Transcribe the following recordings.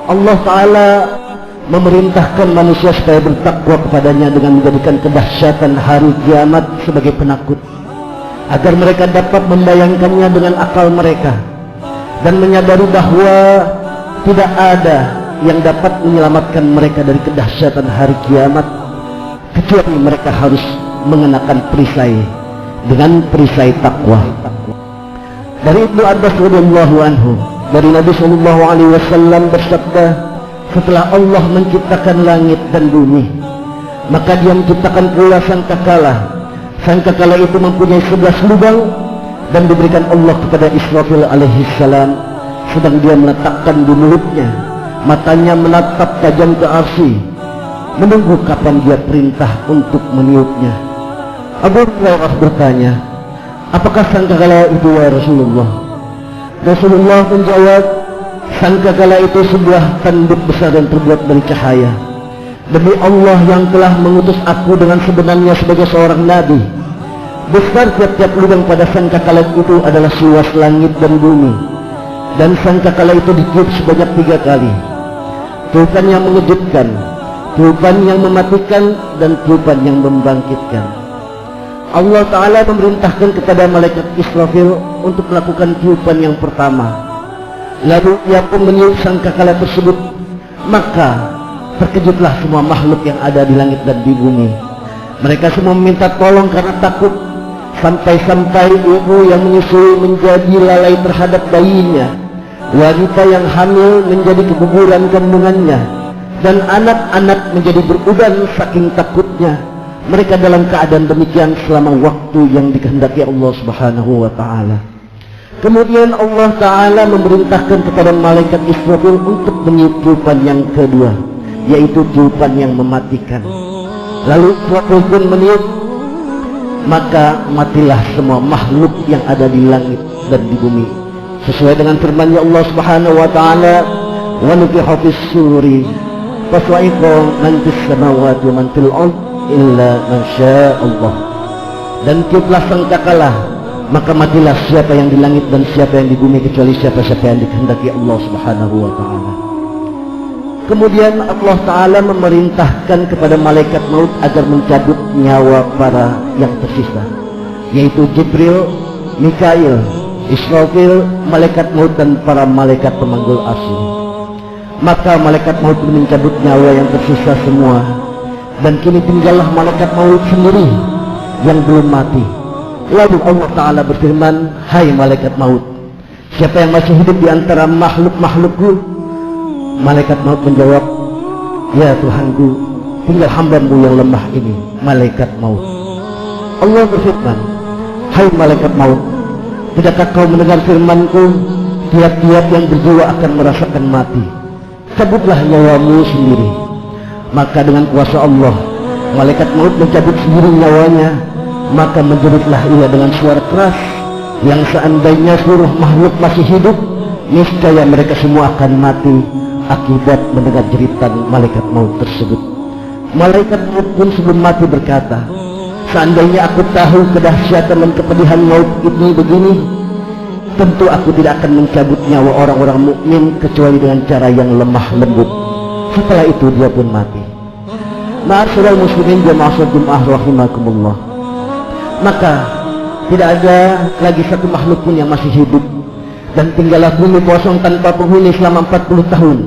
Allah Ta'ala memerintahkan manusia supaya bertakwa kepadanya dengan menjadikan kedahsyatan hari kiamat sebagai penakut, agar mereka dapat membayangkannya dengan akal mereka dan menyadari bahwa tidak ada yang dapat menyelamatkan mereka dari kedahsyatan hari kiamat kecuali mereka harus mengenakan perisai dengan perisai takwa. Dari Ibnu Abbas radhiyallahu anhu, dari Nabi sallallahu alaihi wasallam bersabda, setelah Allah menciptakan langit dan bumi, maka Dia menciptakan pula sangkakala. Sangkakala itu mempunyai 11 lubang dan diberikan Allah kepada Israfil alaihi salam, sedang dia meletakkan di mulutnya, matanya menatap tajam ke arsy, menunggu kapan dia perintah untuk meniupnya. Abu Hurairah bertanya, apakah sangkakala itu ya Rasulullah? Rasulullah menjawab, sangkakala itu sebuah tanduk besar dan terbuat dari cahaya. Demi Allah yang telah mengutus aku dengan sebenarnya sebagai seorang nabi, besar tiap-tiap lubang pada sangkakala itu adalah seluas langit dan bumi, dan sangkakala itu ditiup sebanyak 3 kali. Tiupan yang mengejutkan, tiupan yang mematikan, dan tiupan yang membangkitkan. Allah Ta'ala memerintahkan kepada malaikat Israfil untuk melakukan tiupan yang pertama. Lalu ia pun meniup sangkakala tersebut, maka terkejutlah semua makhluk yang ada di langit dan di bumi. Mereka semua meminta tolong karena takut, sampai-sampai ibu yang menyusui menjadi lalai terhadap bayinya, wanita yang hamil menjadi keguguran kandungannya, dan anak-anak menjadi berudan saking takutnya. Mereka dalam keadaan demikian selama waktu yang dikehendaki Allah Subhanahu wa Ta'ala. Kemudian Allah Ta'ala memerintahkan kepada malaikat Israfil untuk meniup tiupan yang kedua, yaitu tiupan yang mematikan. Lalu Israfil pun meniup, maka matilah semua makhluk yang ada di langit dan di bumi, sesuai dengan firman-Nya Allah Subhanahu wa Ta'ala, wa nufiha fis suri faswa'iqa man fis samawati wa man fil ard illa man syaa Allah. Dan tiuplah sangkakala, maka matilah siapa yang di langit dan siapa yang di bumi kecuali siapa-siapa yang dikehendaki Allah Subhanahu wa Ta'ala. Kemudian Allah Ta'ala memerintahkan kepada malaikat maut agar mencabut nyawa para yang tersisa, yaitu Jibril, Mikail, Israfil, malaikat maut, dan para malaikat pemanggul arsy. Maka malaikat maut mencabut nyawa yang tersisa semua, dan kini tinggallah malaikat maut sendiri yang belum mati. Lalu Allah Ta'ala berfirman, hai malaikat maut, siapa yang masih hidup di antara makhluk-makhlukku? Malaikat maut menjawab, ya Tuhanku, tinggal hamba-Mu yang lemah ini, malaikat maut. Allah berfirman, hai malaikat maut, tidakkah kau mendengar firman-Ku, tiap-tiap yang berjiwa akan merasakan mati. Cabutlah nyawamu sendiri. Maka dengan kuasa Allah, malaikat maut mencabut sendiri nyawanya. Maka menjeritlah ia dengan suara keras, yang seandainya seluruh makhluk masih hidup, niscaya mereka semua akan mati akibat mendengar jeritan malaikat maut tersebut. Malaikat maut pun sebelum mati berkata, seandainya aku tahu kedahsyatan dan kepedihan maut ini begini, tentu aku tidak akan mencabut nyawa orang-orang mukmin kecuali dengan cara yang lemah lembut. Setelah itu dia pun mati. Ma'asyiral muslimin jamaah Jumat rahimakumullah. Maka tidak ada lagi satu makhluk pun yang masih hidup, dan tinggallah bumi kosong tanpa penghuni selama 40 tahun.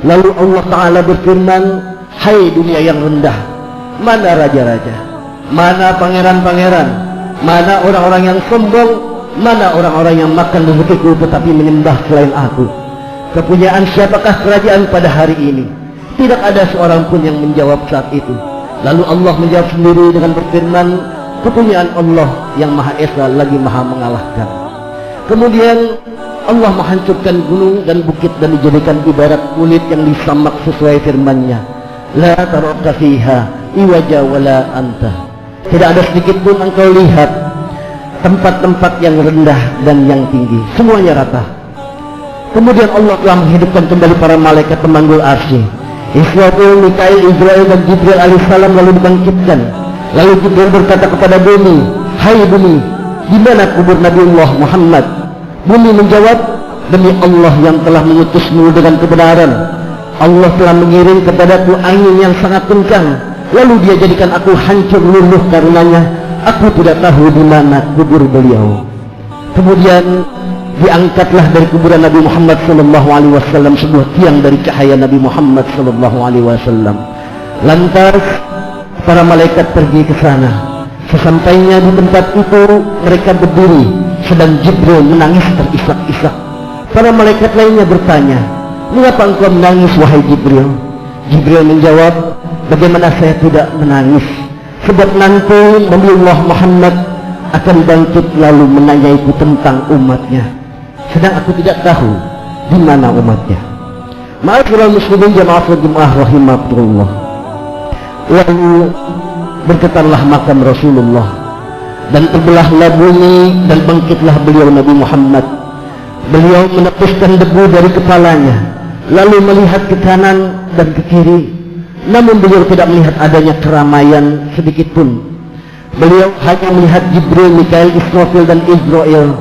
Lalu Allah Ta'ala berfirman, hai dunia yang rendah, mana raja-raja, mana pangeran-pangeran, mana orang-orang yang sombong, mana orang-orang yang makan rezekiku tetapi menyembah selain aku? Kepunyaan siapakah kerajaan pada hari ini? Tidak ada seorang pun yang menjawab saat itu. Lalu Allah menjawab sendiri dengan berfirman, kepunyaan Allah yang Maha Esa lagi Maha mengalahkan. Kemudian Allah menghancurkan gunung dan bukit dan dijadikan ibarat kulit yang disamak sesuai firman-Nya, la taraka fiha iwaja wala anta. Tidak ada sedikit pun engkau lihat tempat-tempat yang rendah dan yang tinggi, semuanya rata. Kemudian Allah telah menghidupkan kembali para malaikat pemanggul arsy, Israfil, Mikail, Israel, dan Jibril alaihissalam, lalu dibangkitkan. Lalu Jibril berkata kepada bumi, hai bumi, di mana kubur Nabiullah Muhammad? Bumi menjawab, demi Allah yang telah mengutusmu dengan kebenaran, Allah telah mengirim kepadaku angin yang sangat kencang, lalu dia jadikan aku hancur luluh karenanya. Aku tidak tahu di mana kubur beliau. Kemudian diangkatlah dari kuburan Nabi Muhammad SAW sebuah tiang dari cahaya Nabi Muhammad SAW. Lantas para malaikat pergi ke sana. Sesampainya di tempat itu mereka berdiri, sedang Jibril menangis terisak-isak. Para malaikat lainnya bertanya, "Mengapa engkau menangis wahai Jibril?" Jibril menjawab, "Bagaimana saya tidak menangis? Sebab nanti Nabiullah Muhammad akan bangkit lalu menanyaiku tentang umatnya, sedang aku tidak tahu di mana umatnya." Ma'asyiral muslimin jama'atul jemaah rahimakumullah. Lalu bergetarlah makam Rasulullah, dan terbelahlah bumi, dan bangkitlah beliau Nabi Muhammad. Beliau menepuskan debu dari kepalanya, lalu melihat ke kanan dan ke kiri, namun beliau tidak melihat adanya keramaian sedikit pun. Beliau hanya melihat Jibril, Mikail, Israfil dan Israel.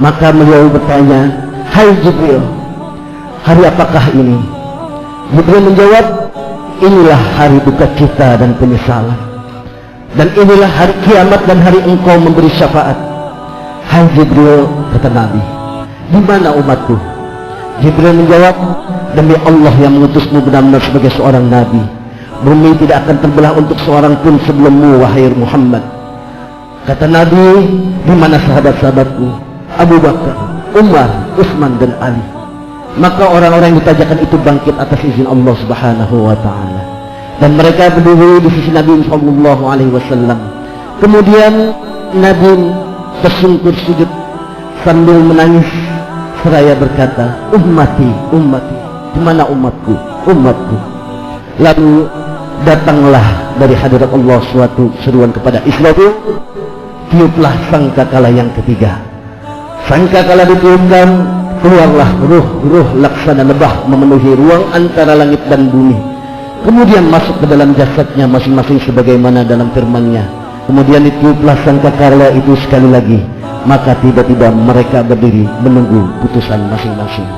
Maka beliau bertanya, "Hai Jibril, hari apakah ini?" Jibril menjawab, "Inilah hari duka cita dan penyesalan, dan inilah hari kiamat dan hari engkau memberi syafaat." "Hai Jibril," kata Nabi, "di mana umatku?" Jibril menjawab, "Demi Allah yang mengutusmu benar-benar sebagai seorang nabi, bumi tidak akan terbelah untuk seorang pun sebelummu wahai Muhammad." Kata Nabi, "Di mana sahabat-sahabatku? Abu Bakar, Umar, Utsman dan Ali." Maka orang-orang yang ditajakan itu bangkit atas izin Allah Subhanahu wa taala, dan mereka berdiri di sisi Nabi sallallahu alaihi wasallam. Kemudian Nabi tersungkur sujud sambil menangis seraya berkata, "Ummati, ummati, di mana umatku, umatku?" Lalu datanglah dari hadirat Allah suatu seruan kepada Israfil, "Tiuplah sangkakala yang ketiga." Sangkakala ditiupkan, keluarlah ruh laksana lebah memenuhi ruang antara langit dan bumi. Kemudian masuk ke dalam jasadnya masing-masing sebagaimana dalam firman-Nya. Kemudian ditiuplah sangkakala itu sekali lagi, maka tiba-tiba mereka berdiri menunggu putusan masing-masing.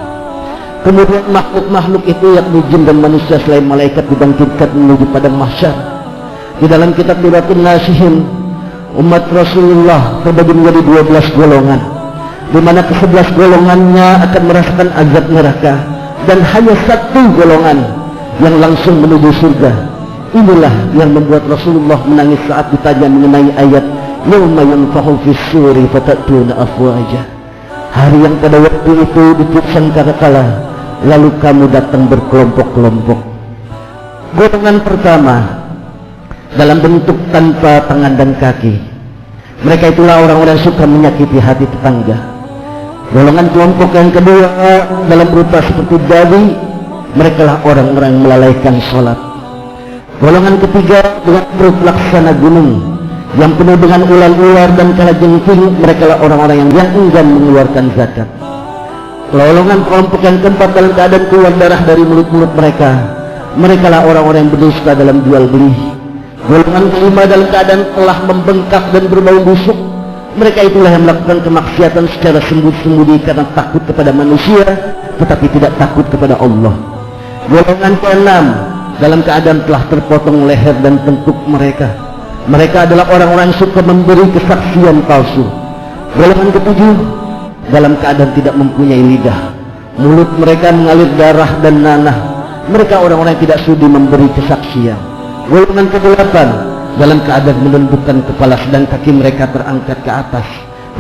Kemudian makhluk-makhluk itu yakni jin dan manusia selain malaikat dibangkitkan menuju padang mahsyar. Di dalam kitab Duratun Nasihin, umat Rasulullah terbagi menjadi 12 golongan, di mana ke-11 golongannya akan merasakan azab neraka, dan hanya satu golongan yang langsung menuju surga. Inilah yang membuat Rasulullah menangis saat ditanya mengenai ayat "Yauma yanfahu fis-suri fatatuna afwaja." Hari yang pada waktu itu ditiup sangkakala, lalu kamu datang berkelompok-kelompok. Golongan pertama dalam bentuk tanpa tangan dan kaki. Mereka itulah orang-orang yang suka menyakiti hati tetangga. Golongan kelompok yang kedua dalam berupa seperti babi. Mereka lah orang-orang yang melalaikan sholat. Golongan ketiga dengan perut laksana gunung yang penuh dengan ular-ular dan kalajengking. Mereka lah orang-orang yang enggan mengeluarkan zakat. Golongan kelompok yang keempat dalam keadaan keluar darah dari mulut-mulut mereka. Mereka lah orang-orang yang berdusta dalam jual beli. Golongan kelima dalam keadaan telah membengkak dan berbau busuk. Mereka itulah yang melakukan kemaksiatan secara sembunyi-sembunyi karena takut kepada manusia, tetapi tidak takut kepada Allah. Golongan keenam dalam keadaan telah terpotong leher dan tengkuk mereka. Mereka adalah orang-orang yang suka memberi kesaksian palsu. Golongan ketujuh dalam keadaan tidak mempunyai lidah. Mulut mereka mengalir darah dan nanah. Mereka orang-orang yang tidak sudi memberi kesaksian. Golongan ke-8 dalam keadaan menundukkan kepala sedang kaki mereka terangkat ke atas.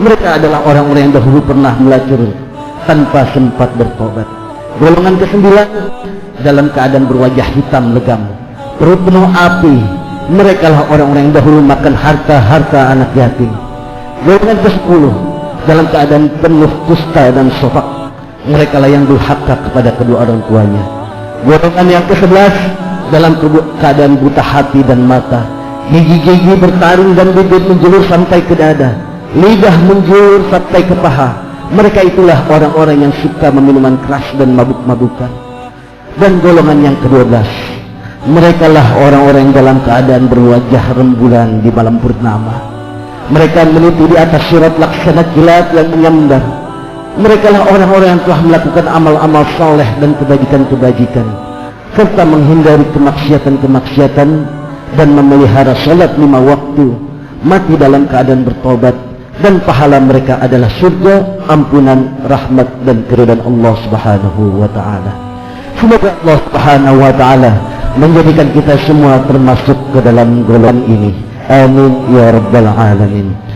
Mereka adalah orang-orang yang dahulu pernah melacur tanpa sempat bertobat. Golongan ke-9 dalam keadaan berwajah hitam legam, perut penuh api. Mereka lah orang-orang yang dahulu makan harta-harta anak yatim. Golongan ke-10 dalam keadaan penuh kusta dan sofak. Mereka lah yang durhaka kepada kedua orang tuanya. Golongan yang ke-11 dalam keadaan buta hati dan mata. Gigi-gigi bertaring dan bibir menjulur sampai ke dada, lidah menjulur sampai ke paha. Mereka itulah orang-orang yang suka minuman keras dan mabuk-mabukan. Dan golongan yang ke-12, mereka lah orang-orang yang dalam keadaan berwajah rembulan di malam purnama. Mereka meniti di atas surat laksana kilat yang menyambar. Mereka lah orang-orang yang telah melakukan amal-amal saleh dan kebajikan-kebajikan. serta menghindari kemaksiatan-kemaksiatan dan memelihara salat 5 waktu, mati dalam keadaan bertobat, dan pahala mereka adalah surga, ampunan, rahmat dan keridhaan Allah Subhanahu wa taala. Semoga Allah Subhanahu wa taala menjadikan kita semua termasuk ke dalam golongan ini. Amin ya rabbal alamin.